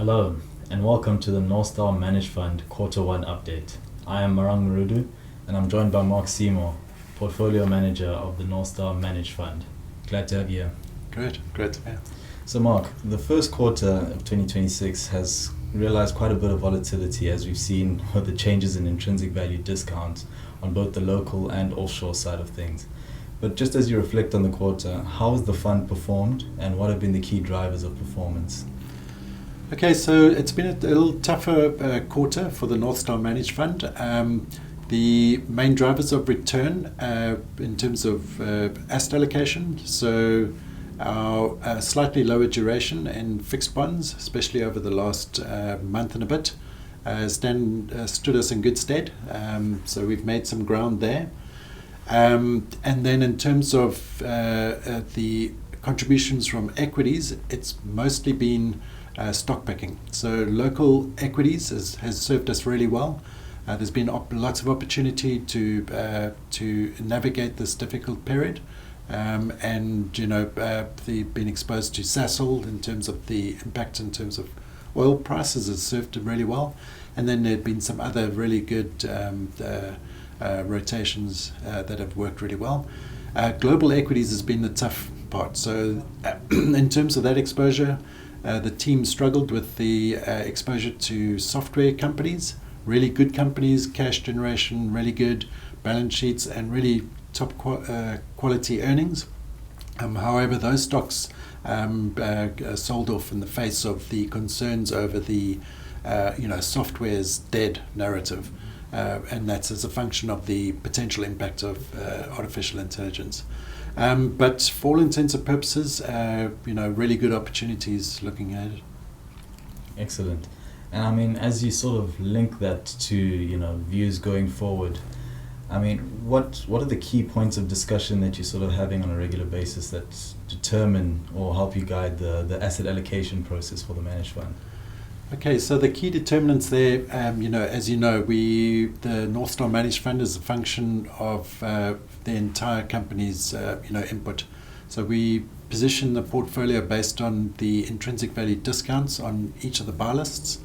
Hello, and welcome to the Northstar Managed Fund Quarter 1 update. I am Marang Morudu, and I'm joined by Mark Seymour, Portfolio Manager of the Northstar Managed Fund. Glad to have you here. Great to be here. So Mark, the first quarter of 2026 has realized quite a bit of volatility as we've seen with the changes in intrinsic value discounts on both the local and offshore side of things. But just as you reflect on the quarter, how has the fund performed and what have been the key drivers of performance? Okay, so it's been a little tougher quarter for the Northstar Managed Fund. The main drivers of return in terms of asset allocation, so our slightly lower duration in fixed bonds, especially over the last month and a bit, stood us in good stead. So we've made some ground there. And then in terms of the contributions from equities, it's mostly been stock picking. So local equities has served us really well. There's been lots of opportunity to navigate this difficult period. And they've been exposed to Sasol in terms of the impact in terms of oil prices has served them really well. And then there have been some other really good rotations that have worked really well. Global equities has been the tough part. So in terms of that exposure, the team struggled with the exposure to software companies, really good companies, cash generation, really good balance sheets, and really top quality earnings. However, those stocks sold off in the face of the concerns over the software's dead narrative. And that's as a function of the potential impact of artificial intelligence. But for all intents and purposes, really good opportunities looking ahead. Excellent. And I mean, as you sort of link that to, views going forward, I mean, what are the key points of discussion that you're sort of having on a regular basis that determine or help you guide the asset allocation process for the managed fund? Okay, so the key determinants there, as you know, the Northstar Managed Fund is a function of the entire company's, input. So we position the portfolio based on the intrinsic value discounts on each of the buy lists.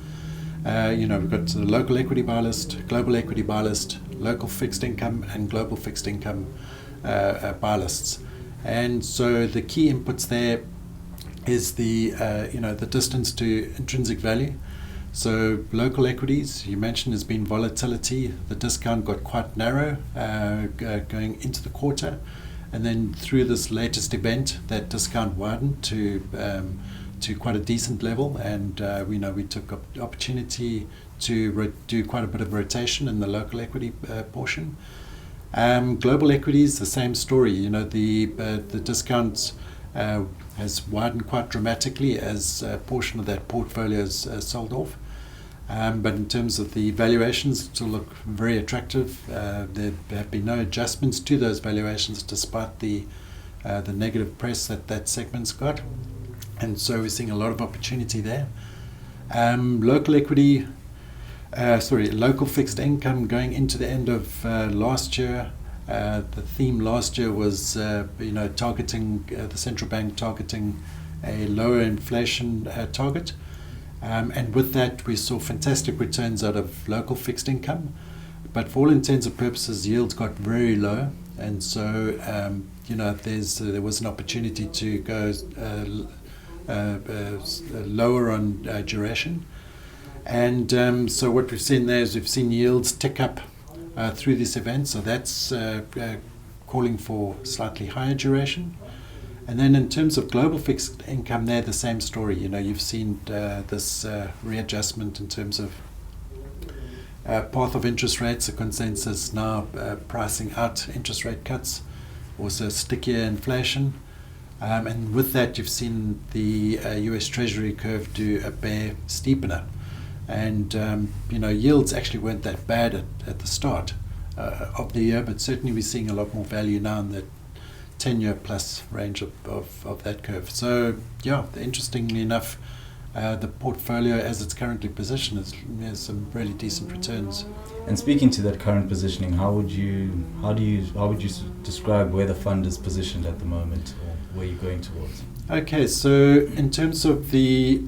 We've got the local equity buy list, global equity buy list, local fixed income, and global fixed income buy lists. And so the key inputs there is the distance to intrinsic value. So local equities, you mentioned, has been volatility. The discount got quite narrow going into the quarter, and then through this latest event, that discount widened to quite a decent level, and we took opportunity to do quite a bit of rotation in the local equity portion. Global equities, the same story. The discounts has widened quite dramatically as a portion of that portfolio is sold off. But in terms of the valuations, still look very attractive. There have been no adjustments to those valuations despite the negative press that segment's got. And so we're seeing a lot of opportunity there. Local fixed income going into the end of last year. The theme last year was, targeting the central bank targeting a lower inflation target, and with that we saw fantastic returns out of local fixed income. But for all intents and purposes, yields got very low, and so there was an opportunity to go lower on duration, and so what we've seen there is we've seen yields tick up through this event, so that's calling for slightly higher duration. And then in terms of global fixed income, they're the same story. You've seen this readjustment in terms of path of interest rates, a consensus now pricing out interest rate cuts, also stickier inflation. And with that, you've seen the US Treasury curve do a bear steepener. And yields actually weren't that bad at the start of the year, but certainly we're seeing a lot more value now in the 10-year plus range of that curve. So interestingly enough, the portfolio as it's currently positioned has some really decent returns. And speaking to that current positioning, how would you describe where the fund is positioned at the moment, or where you're going towards? Okay, so in terms of the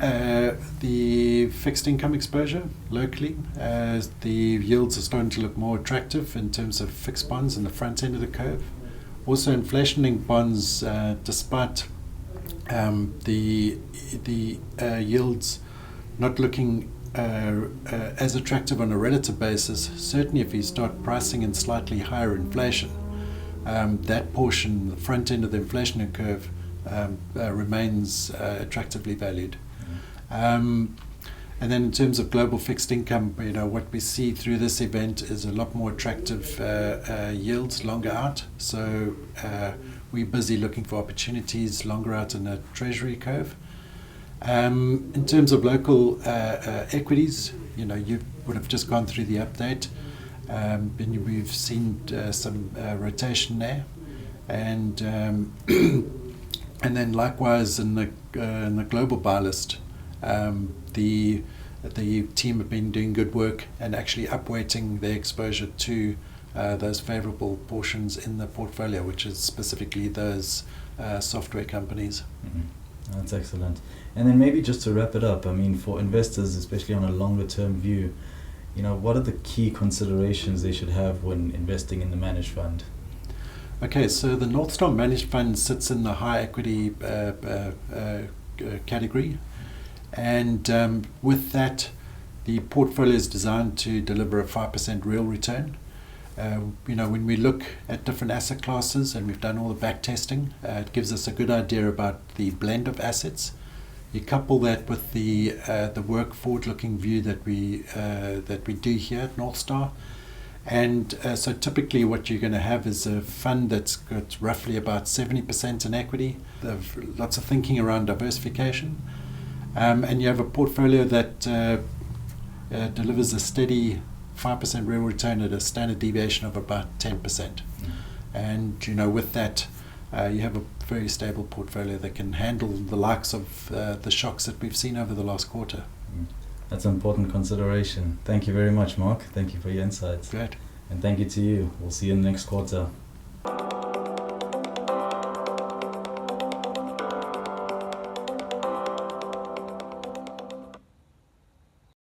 fixed income exposure locally, the yields are starting to look more attractive in terms of fixed bonds in the front end of the curve. Also, inflation-linked bonds, despite the yields not looking as attractive on a relative basis, certainly if you start pricing in slightly higher inflation, that portion, the front end of the inflation curve, remains attractively valued. And then in terms of global fixed income, what we see through this event is a lot more attractive yields longer out. So we're busy looking for opportunities longer out in the treasury curve. In terms of local equities, you would have just gone through the update. And we've seen some rotation there, and then likewise in the global buy list, the team have been doing good work and actually upweighting their exposure to those favourable portions in the portfolio, which is specifically those software companies. Mm-hmm. That's excellent. And then maybe just to wrap it up, I mean, for investors, especially on a longer term view, what are the key considerations they should have when investing in the managed fund? Okay, so the Northstar managed fund sits in the high equity category, and with that, the portfolio is designed to deliver a 5% real return. When we look at different asset classes, and we've done all the back testing, it gives us a good idea about the blend of assets. You couple that with the work forward-looking view that we do here at Northstar, and so typically what you're going to have is a fund that's got roughly about 70% in equity. There's lots of thinking around diversification, and you have a portfolio that delivers a steady 5% real return at a standard deviation of about 10%. Mm. And with that, you have a very stable portfolio that can handle the likes of the shocks that we've seen over the last quarter. Mm. That's an important consideration. Thank you very much, Mark. Thank you for your insights. Great. And thank you to you. We'll see you in the next quarter.